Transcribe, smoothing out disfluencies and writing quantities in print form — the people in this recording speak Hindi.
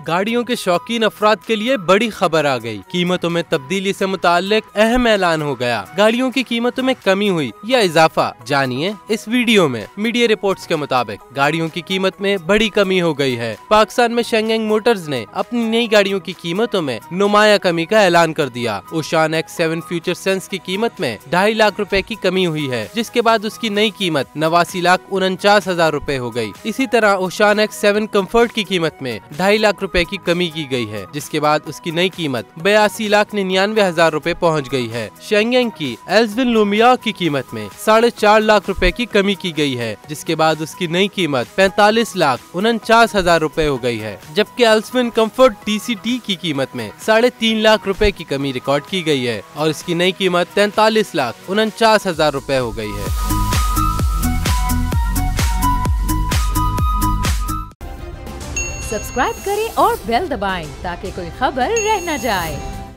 गाड़ियों के शौकीन अफराद के लिए बड़ी खबर आ गई। कीमतों में तब्दीली से मुताल्लिक अहम ऐलान हो गया। गाड़ियों की कीमतों में कमी हुई या इजाफा, जानिए इस वीडियो में। मीडिया रिपोर्ट्स के मुताबिक गाड़ियों की कीमत में बड़ी कमी हो गई है। पाकिस्तान में शेंगेंग मोटर्स ने अपनी नई गाड़ियों की कीमतों में नुमाया कमी का ऐलान कर दिया। ओशान X7 फ्यूचर सेंस की कीमत में 2.5 लाख रुपए की कमी हुई है, जिसके बाद उसकी नई कीमत 89,49,000 रुपए हो गई। इसी तरह ओशान X7 कंफर्ट की कीमत में 2.5 लाख रुपए की कमी की गई है, जिसके बाद उसकी नई कीमत 82,99,000 रुपए पहुंच गई है। शेंगेंग की एल्सविन लुमिया की कीमत में 4.5 लाख रुपए की कमी की गई है, जिसके बाद उसकी नई कीमत 45,49,000 रुपए हो गई है। जबकि एल्सविन कंफर्ट TCT की कीमत में 3.5 लाख रुपए की कमी रिकॉर्ड की गई है और इसकी नई कीमत 43,49,000 रुपए हो गई है। सब्सक्राइब करें और बेल दबाएं ताकि कोई खबर रह न जाए।